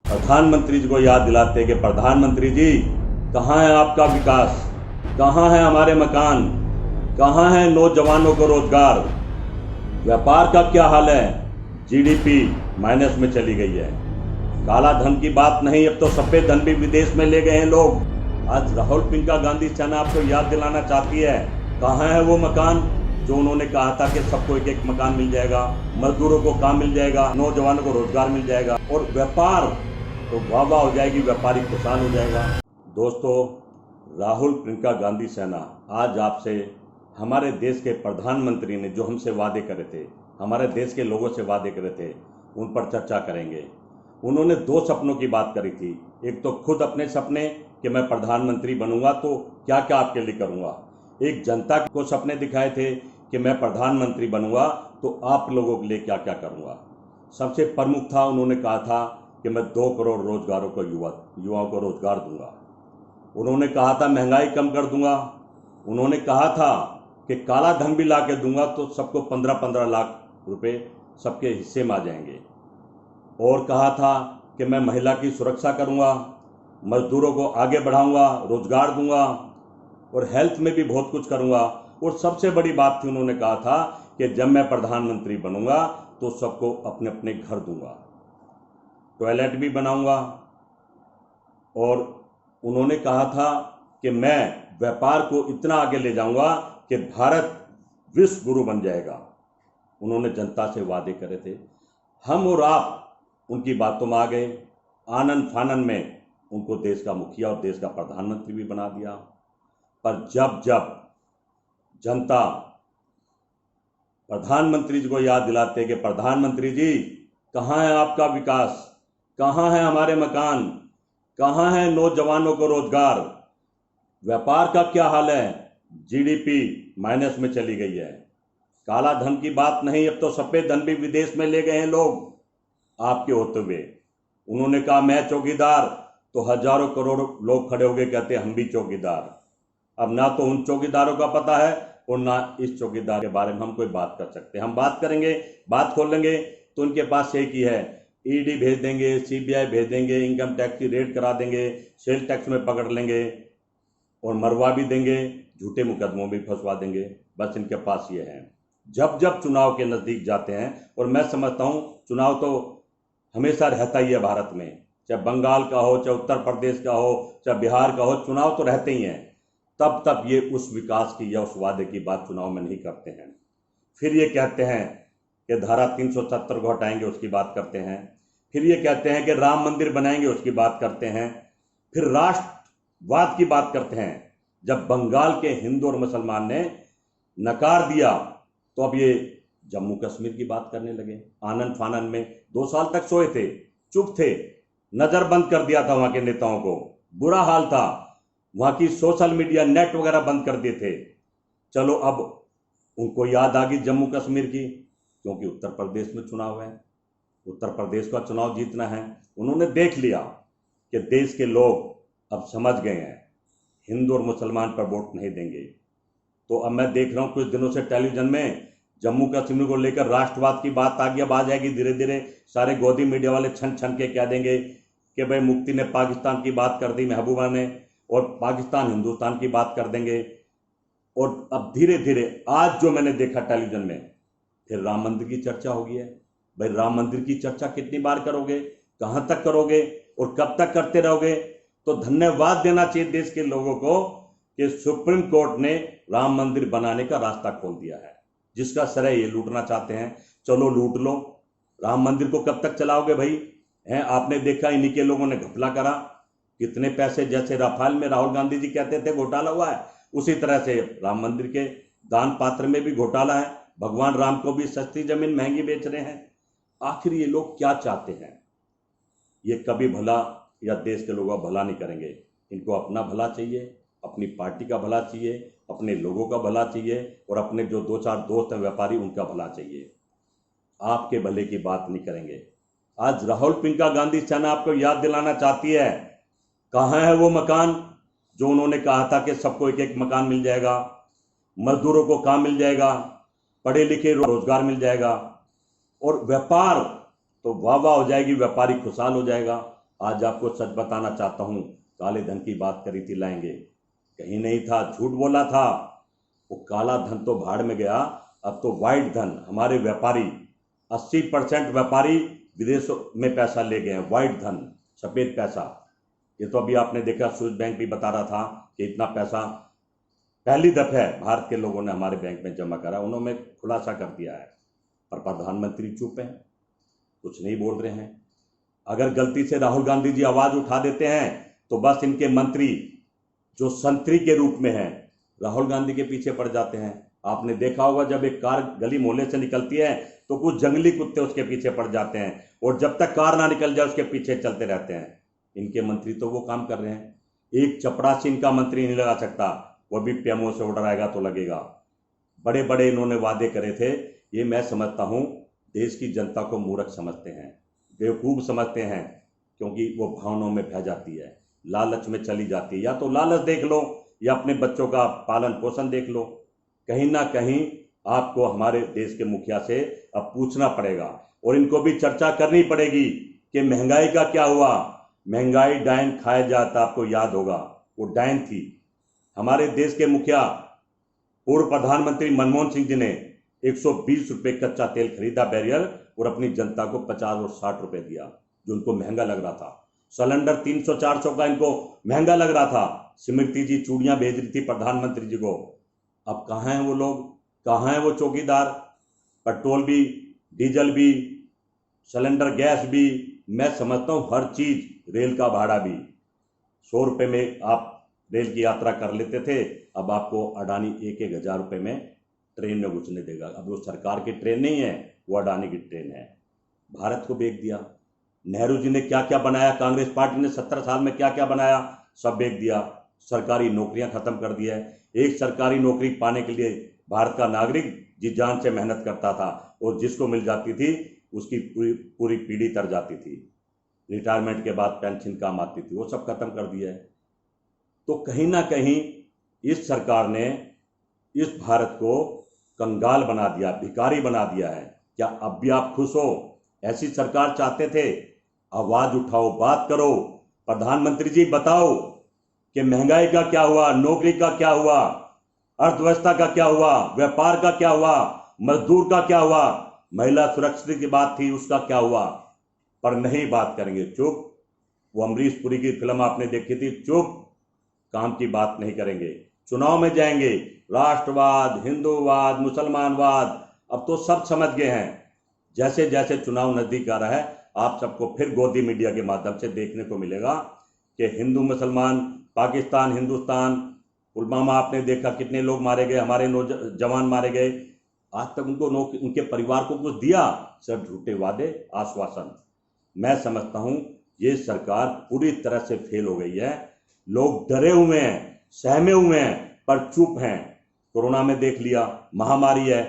प्रधानमंत्री जी को याद दिलाते कि प्रधानमंत्री जी, कहाँ है आपका विकास, कहाँ है हमारे मकान, कहाँ है नौजवानों को रोजगार, व्यापार का क्या हाल है, जीडीपी माइनस में चली गई है। काला धन की बात नहीं, अब तो सफेद धन भी विदेश में ले गए हैं लोग। आज राहुल प्रियंका गांधी सेना आपको याद दिलाना चाहती है, कहाँ है वो मकान जो उन्होंने कहा था कि सबको एक एक मकान मिल जाएगा, मजदूरों को काम मिल जाएगा, नौजवानों को रोजगार मिल जाएगा और व्यापार तो वाह वाह हो जाएगी, व्यापारी खुशहाल हो जाएगा। दोस्तों, राहुल प्रियंका गांधी सेना आज आपसे हमारे देश के प्रधानमंत्री ने जो हमसे वादे करे थे, हमारे देश के लोगों से वादे करे थे, उन पर चर्चा करेंगे। उन्होंने दो सपनों की बात करी थी। एक तो खुद अपने सपने कि मैं प्रधानमंत्री बनूंगा तो क्या क्या आपके लिए करूंगा। एक जनता को सपने दिखाए थे कि मैं प्रधानमंत्री बनूंगा तो आप लोगों के लिए क्या क्या करूंगा। सबसे प्रमुख था, उन्होंने कहा था कि मैं 2 करोड़ रोजगारों को युवाओं को रोजगार दूंगा। उन्होंने कहा था महंगाई कम कर दूंगा। उन्होंने कहा था कि काला धन भी ला के दूंगा तो सबको 15-15 लाख रुपए सबके हिस्से में आ जाएंगे। और कहा था कि मैं महिला की सुरक्षा करूंगा, मजदूरों को आगे बढ़ाऊंगा, रोजगार दूंगा और हेल्थ में भी बहुत कुछ करूंगा। और सबसे बड़ी बात थी, उन्होंने कहा था कि जब मैं प्रधानमंत्री बनूंगा तो सबको अपने अपने घर दूंगा, टॉयलेट भी बनाऊंगा। और उन्होंने कहा था कि मैं व्यापार को इतना आगे ले जाऊंगा कि भारत विश्व गुरु बन जाएगा। उन्होंने जनता से वादे करे थे। हम और आप उनकी बातों में आ गए। आनन फानन में उनको देश का मुखिया और देश का प्रधानमंत्री भी बना दिया। पर जब जब जनता प्रधानमंत्री जी को याद दिलाते कि प्रधानमंत्री जी, कहाँ है आपका विकास, कहाँ है हमारे मकान, कहाँ है नौजवानों को रोजगार, व्यापार का क्या हाल है, जीडीपी माइनस में चली गई है। काला धन की बात नहीं, अब तो सफेद धन भी विदेश में ले गए हैं लोग आपके होते हुए। उन्होंने कहा मैं चौकीदार, तो हजारों करोड़ लोग खड़े हो गए कहते हम भी चौकीदार। अब ना तो उन चौकीदारों का पता है और ना इस चौकीदार के बारे में हम कोई बात कर सकते। हम बात करेंगे, बात खोलेंगे तो उनके पास एक ही है, ईडी भेज देंगे, सीबीआई भेज देंगे, इनकम टैक्स की रेड करा देंगे, सेल टैक्स में पकड़ लेंगे और मरवा भी देंगे, झूठे मुकदमों में फंसवा देंगे। बस इनके पास ये है। जब जब चुनाव के नज़दीक जाते हैं, और मैं समझता हूँ चुनाव तो हमेशा रहता ही है भारत में, चाहे बंगाल का हो, चाहे उत्तर प्रदेश का हो, चाहे बिहार का हो, चुनाव तो रहते ही हैं। तब ये उस विकास की या उस वादे की बात चुनाव में नहीं करते हैं। फिर ये कहते हैं कि धारा 370 को हटाएंगे, उसकी बात करते हैं। फिर ये कहते हैं कि राम मंदिर बनाएंगे, उसकी बात करते हैं। फिर राष्ट्रवाद की बात करते हैं। जब बंगाल के हिंदू और मुसलमान ने नकार दिया तो अब ये जम्मू कश्मीर की बात करने लगे। आनन फानन में 2 साल तक सोए थे, चुप थे, नजर बंद कर दिया था वहां के नेताओं को, बुरा हाल था, वहां की सोशल मीडिया नेट वगैरह बंद कर दिए थे। चलो अब उनको याद आ गई जम्मू कश्मीर की, क्योंकि उत्तर प्रदेश में चुनाव है, उत्तर प्रदेश का चुनाव जीतना है। उन्होंने देख लिया कि देश के लोग अब समझ गए हैं हिंदू और मुसलमान पर वोट नहीं देंगे। तो अब मैं देख रहा हूं कुछ दिनों से टेलीविजन में जम्मू कश्मीर को लेकर राष्ट्रवाद की बात आ गई। अब आ जाएगी धीरे धीरे, सारे गोदी मीडिया वाले छन छन के कह देंगे कि भाई मुफ्ती ने पाकिस्तान की बात कर दी, महबूबा ने, और पाकिस्तान हिंदुस्तान की बात कर देंगे। और अब धीरे धीरे आज जो मैंने देखा टेलीविजन में, फिर राम मंदिर की चर्चा होगी है। भाई राम मंदिर की चर्चा कितनी बार करोगे, कहां तक करोगे और कब तक करते रहोगे। तो धन्यवाद देना चाहिए देश के लोगों को कि सुप्रीम कोर्ट ने राम मंदिर बनाने का रास्ता खोल दिया है, जिसका श्रेय ये लूटना चाहते हैं। चलो लूट लो, राम मंदिर को कब तक चलाओगे भाई हैं। आपने देखा इन्हीं के लोगों ने घपला करा, कितने पैसे, जैसे राफेल में राहुल गांधी जी कहते थे घोटाला हुआ है, उसी तरह से राम मंदिर के दान पात्र में भी घोटाला है। भगवान राम को भी सस्ती जमीन महंगी बेच रहे हैं। आखिर ये लोग क्या चाहते हैं। ये कभी भला या देश के लोगों का भला नहीं करेंगे। इनको अपना भला चाहिए, अपनी पार्टी का भला चाहिए, अपने लोगों का भला चाहिए और अपने जो 2-4 दोस्त हैं व्यापारी, उनका भला चाहिए। आपके भले की बात नहीं करेंगे। आज राहुल प्रियंका गांधी सेना आपको याद दिलाना चाहती है, कहाँ है वो मकान जो उन्होंने कहा था कि सबको एक एक मकान मिल जाएगा, मजदूरों को काम मिल जाएगा, पढ़े लिखे रोजगार मिल जाएगा और व्यापार तो वाह वाह हो जाएगी, व्यापारी खुशहाल हो जाएगा। आज आपको सच बताना चाहता हूं, काले धन की बात करी थी लाएंगे, कहीं नहीं था, झूठ बोला था। वो काला धन तो भाड़ में गया, अब तो व्हाइट धन, हमारे व्यापारी 80% व्यापारी विदेशों में पैसा ले गए हैं, व्हाइट धन, सफेद पैसा। ये तो अभी आपने देखा, स्विस बैंक भी बता रहा था कि इतना पैसा पहली दफा भारत के लोगों ने हमारे बैंक में जमा करा, उन्होंने खुलासा कर दिया है। पर प्रधानमंत्री चुप हैं, कुछ नहीं बोल रहे हैं। अगर गलती से राहुल गांधी जी आवाज उठा देते हैं तो बस इनके मंत्री जो संतरी के रूप में हैं राहुल गांधी के पीछे पड़ जाते हैं। आपने देखा होगा, जब एक कार गली मोहल्ले से निकलती है तो कुछ जंगली कुत्ते उसके पीछे पड़ जाते हैं और जब तक कार ना निकल जाए उसके पीछे चलते रहते हैं। इनके मंत्री तो वो काम कर रहे हैं। एक चपरासी इनका मंत्री नहीं लगा सकता, वो भी पीएमओ से ऑर्डर आएगा तो लगेगा। बड़े बड़े इन्होंने वादे करे थे। ये मैं समझता हूं देश की जनता को मूर्ख समझते हैं, बेवकूफ समझते हैं, क्योंकि वो भावनाओं में बह जाती है, लालच में चली जाती है। या तो लालच देख लो या अपने बच्चों का पालन पोषण देख लो। कहीं ना कहीं आपको हमारे देश के मुखिया से अब पूछना पड़ेगा और इनको भी चर्चा करनी पड़ेगी कि महंगाई का क्या हुआ। महंगाई डायन खाया जाता, आपको याद होगा, वो डायन थी। हमारे देश के मुखिया पूर्व प्रधानमंत्री मनमोहन सिंह जी ने 120 रुपए कच्चा तेल खरीदा बैरियर और अपनी जनता को 50 और 60 रुपए दिया, जो उनको महंगा लग रहा था। सिलेंडर 300-400 का इनको महंगा लग रहा था। स्मृति जी चूड़ियां भेज रही थी प्रधानमंत्री जी को। अब कहाँ हैं वो लोग, कहाँ हैं वो चौकीदार? पेट्रोल भी, डीजल भी, सिलेंडर गैस भी, मैं समझता हूँ हर चीज, रेल का भाड़ा भी। 100 रुपए में आप रेल की यात्रा कर लेते थे, अब आपको अडानी 1,000 रुपए में ट्रेन में घुसने देगा। अब वो सरकार की ट्रेन नहीं है, वो अडानी की ट्रेन है। भारत को बेच दिया। नेहरू जी ने क्या क्या बनाया, कांग्रेस पार्टी ने 17 साल में क्या क्या बनाया, सब बेच दिया। सरकारी नौकरियां खत्म कर दिया है। एक सरकारी नौकरी पाने के लिए भारत का नागरिक जी जान से मेहनत करता था और जिसको मिल जाती थी उसकी पूरी पूरी पीढ़ी तर जाती थी। रिटायरमेंट के बाद पेंशन काम आती थी, वो सब खत्म कर दिया है। तो कहीं ना कहीं इस सरकार ने इस भारत को कंगाल बना दिया, भिखारी बना दिया है। क्या अब भी आप खुश हो? ऐसी सरकार चाहते थे? आवाज उठाओ, बात करो। प्रधानमंत्री जी बताओ कि महंगाई का क्या हुआ, नौकरी का क्या हुआ, अर्थव्यवस्था का क्या हुआ, व्यापार का क्या हुआ, मजदूर का क्या हुआ, महिला सुरक्षा की बात थी उसका क्या हुआ? पर नहीं बात करेंगे, चुप। वो अमरीश पुरी की फिल्म आपने देखी थी, चुप, काम की बात नहीं करेंगे। चुनाव में जाएंगे, राष्ट्रवाद, हिंदूवाद, मुसलमानवाद, अब तो सब समझ गए हैं। जैसे जैसे चुनाव नजदीक आ रहा है आप सबको फिर गोदी मीडिया के माध्यम से देखने को मिलेगा कि हिंदू मुसलमान, पाकिस्तान हिंदुस्तान, पुलवामा आपने देखा कितने लोग मारे गए, हमारे नौजवान मारे गए। आज तक उनके परिवार को कुछ दिया? सब झूठे वादे, आश्वासन। मैं समझता हूं ये सरकार पूरी तरह से फेल हो गई है। लोग डरे हुए हैं, सहमे हुए हैं, पर चुप हैं। कोरोना में देख लिया, महामारी है।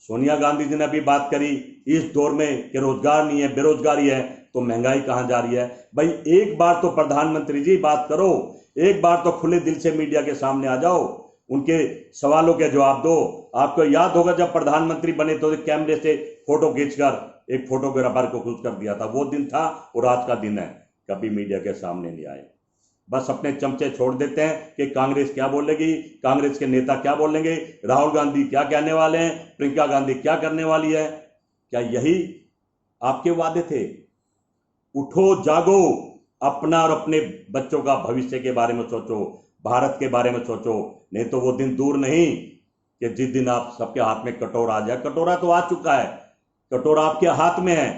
सोनिया गांधी जी ने भी बात करी इस दौर में कि रोजगार नहीं है, बेरोजगारी है, तो महंगाई कहां जा रही है? भाई एक बार तो प्रधानमंत्री जी बात करो, एक बार तो खुले दिल से मीडिया के सामने आ जाओ, उनके सवालों के जवाब दो। आपको याद होगा जब प्रधानमंत्री बने तो कैमरे से फोटो खींचकर एक फोटोग्राफर को खुश कर दिया था, वो दिन था और आज का दिन है। कभी मीडिया के सामने नहीं आए, बस अपने चमचे छोड़ देते हैं कि कांग्रेस क्या बोलेगी, कांग्रेस के नेता क्या बोलेंगे, राहुल गांधी क्या कहने वाले हैं, प्रियंका गांधी क्या करने वाली है। क्या यही आपके वादे थे? उठो, जागो, अपना और अपने बच्चों का भविष्य के बारे में सोचो, भारत के बारे में सोचो। नहीं तो वो दिन दूर नहीं कि जिस दिन आप सबके हाथ में कटोरा आ जाए। कटोरा तो आ चुका है, कटोरा आपके हाथ में है।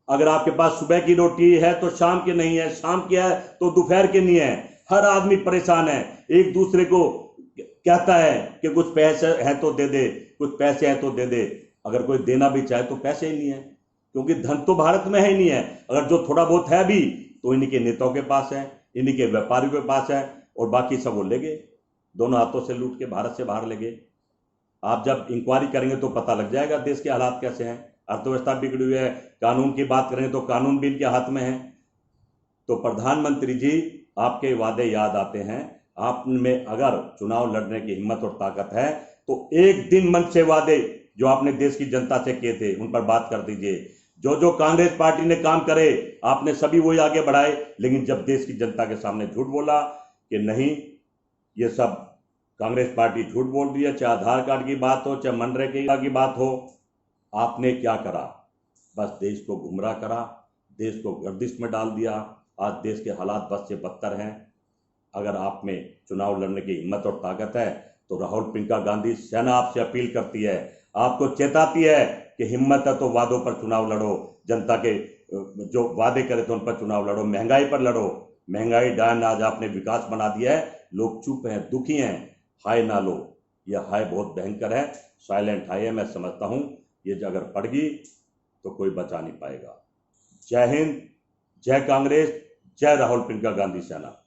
अगर आपके पास सुबह की रोटी है तो शाम की नहीं है, शाम की है तो दोपहर की नहीं है। हर आदमी परेशान है, एक दूसरे को कहता है कि कुछ पैसे हैं तो दे दे, कुछ पैसे हैं तो दे दे। अगर कोई देना भी चाहे तो पैसे ही नहीं है, क्योंकि धन तो भारत में है ही नहीं है। अगर जो थोड़ा बहुत है भी तो इन्हीं के नेताओं के पास है, इन्हीं के व्यापारियों के पास है, और बाकी सब वो ले गए, दोनों हाथों से लूट के भारत से बाहर ले गए। आप जब इंक्वायरी करेंगे तो पता लग जाएगा देश के हालात कैसे हैं। अर्थव्यवस्था बिगड़ी हुई है, कानून की बात करें तो कानून भी इनके हाथ में है। तो प्रधानमंत्री जी आपके वादे याद आते हैं। आप में अगर चुनाव लड़ने की हिम्मत और ताकत है तो एक दिन मन से वादे जो आपने देश की जनता से किए थे उन पर बात कर दीजिए। जो जो कांग्रेस पार्टी ने काम करे आपने सभी वही आगे बढ़ाए, लेकिन जब देश की जनता के सामने झूठ बोला कि नहीं ये सब कांग्रेस पार्टी झूठ बोल रही है, चाहे आधार कार्ड की बात हो चाहे मनरेगा की बात हो, आपने क्या करा? बस देश को गुमराह करा, देश को गर्दिश में डाल दिया। आज देश के हालात बद से बदतर हैं। अगर आप में चुनाव लड़ने की हिम्मत और ताकत है तो राहुल प्रियंका गांधी सेना आपसे अपील करती है, आपको चेताती है कि हिम्मत है तो वादों पर चुनाव लड़ो, जनता के जो वादे करे तो उन पर चुनाव लड़ो, महंगाई पर लड़ो। महंगाई डायन आज आपने विकास बना दिया है, लोग चुप हैं, दुखी हैं। हाय ना लो, यह हाय बहुत भयंकर है, साइलेंट हाय है। मैं समझता हूं ये अगर पड़ गई तो कोई बचा नहीं पाएगा। जय हिंद, जय कांग्रेस, जय राहुल प्रियंका गांधी सेना।